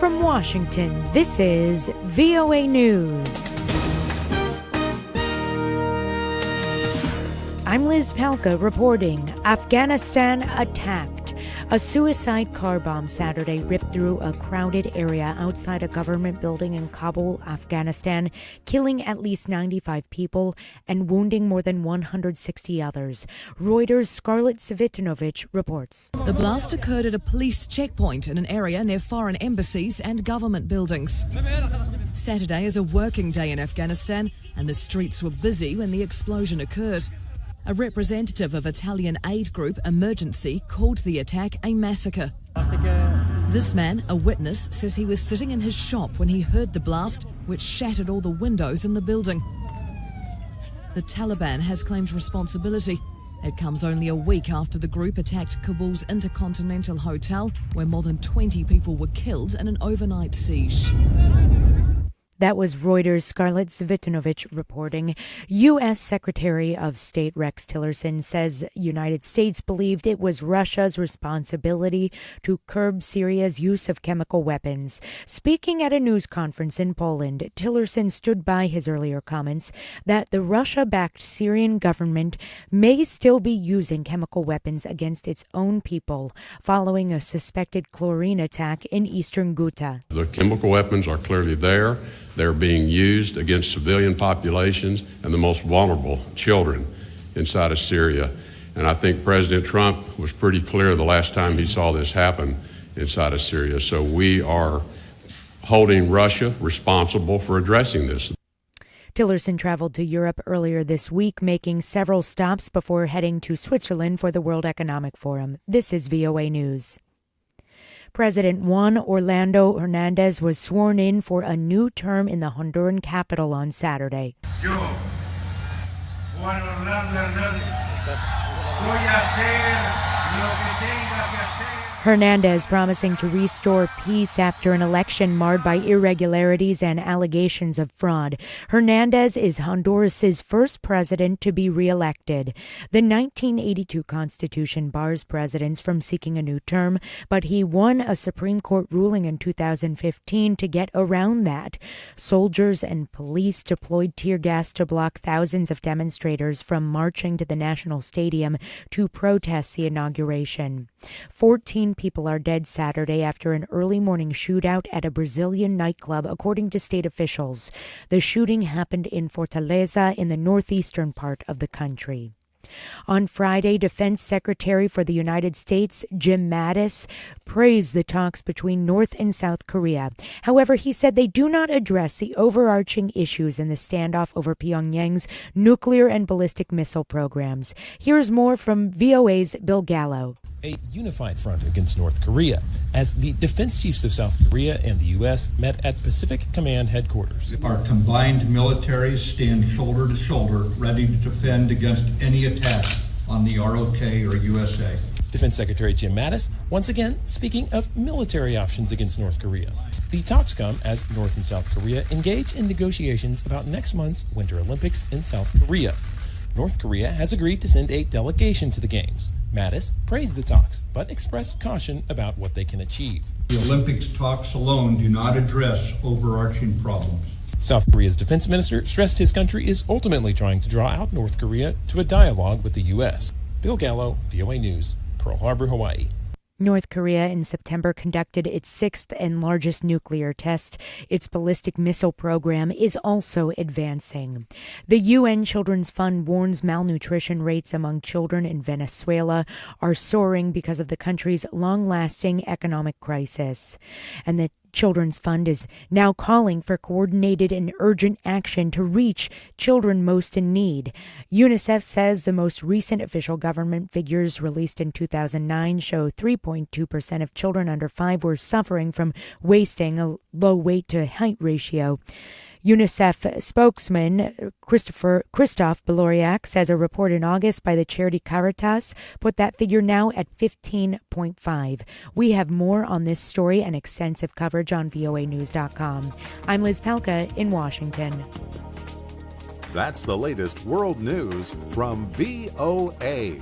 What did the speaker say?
From Washington, this is VOA News. I'm Liz Palka reporting. Afghanistan attacked. A suicide car bomb Saturday ripped through a crowded area outside a government building in Kabul, Afghanistan, killing at least 95 people and wounding more than 160 others. Reuters' Scarlett Cvitanovich reports. The blast occurred at a police checkpoint in an area near foreign embassies and government buildings. Saturday is a working day in Afghanistan, and the streets were busy when the explosion occurred. A representative of Italian aid group Emergency called the attack a massacre. This man, a witness, says he was sitting in his shop when he heard the blast, which shattered all the windows in the building. The Taliban has claimed responsibility. It comes only a week after the group attacked Kabul's Intercontinental hotel, where more than 20 people were killed in an overnight siege. That was Reuters' Scarlett Cvitanovich reporting. U.S. Secretary of State Rex Tillerson says United States believed it was Russia's responsibility to curb Syria's use of chemical weapons. Speaking at a news conference in Poland, Tillerson stood by his earlier comments that the Russia-backed Syrian government may still be using chemical weapons against its own people following a suspected chlorine attack in eastern Ghouta. The chemical weapons are clearly there. They're being used against civilian populations and the most vulnerable children inside of Syria. And I think President Trump was pretty clear the last time he saw this happen inside of Syria. So we are holding Russia responsible for addressing this. Tillerson traveled to Europe earlier this week, making several stops before heading to Switzerland for the World Economic Forum. This is VOA News. President Juan Orlando Hernández was sworn in for a new term in the Honduran capital on Saturday. Yo, Juan Orlando Hernández, voy a hacer lo que tenga que hacer. Hernández promising to restore peace after an election marred by irregularities and allegations of fraud. Hernández is Honduras's first president to be reelected. The 1982 Constitution bars presidents from seeking a new term, but he won a Supreme Court ruling in 2015 to get around that. Soldiers and police deployed tear gas to block thousands of demonstrators from marching to the National Stadium to protest the inauguration. 14 people are dead Saturday after an early morning shootout at a Brazilian nightclub, according to state officials. The shooting happened in Fortaleza in the northeastern part of the country. On Friday, Defense Secretary for the United States Jim Mattis praised the talks between North and South Korea. However, he said they do not address the overarching issues in the standoff over Pyongyang's nuclear and ballistic missile programs. Here's more from VOA's Bill Gallo. A unified front against North Korea, as the defense chiefs of South Korea and the U.S. met at Pacific Command headquarters. Our combined militaries stand shoulder to shoulder, ready to defend against any attack on the ROK or USA. Defense Secretary Jim Mattis once again speaking of military options against North Korea. The talks come as North and South Korea engage in negotiations about next month's Winter Olympics in South Korea. North Korea has agreed to send a delegation to the Games. Mattis praised the talks, but expressed caution about what they can achieve. The Olympics talks alone do not address overarching problems. South Korea's defense minister stressed his country is ultimately trying to draw out North Korea to a dialogue with the U.S. Bill Gallo, VOA News, Pearl Harbor, Hawaii. North Korea in September conducted its sixth and largest nuclear test. Its ballistic missile program is also advancing. The UN Children's Fund warns malnutrition rates among children in Venezuela are soaring because of the country's long-lasting economic crisis. And the Children's Fund is now calling for coordinated and urgent action to reach children most in need. UNICEF says the most recent official government figures released in 2009 show 3.2% of children under 5 were suffering from wasting, a low weight to height ratio. UNICEF spokesman Christophe Beloriac says a report in August by the charity Caritas put that figure now at 15.5. We have more on this story and extensive coverage on voanews.com. I'm Liz Palka in Washington. That's the latest world news from VOA.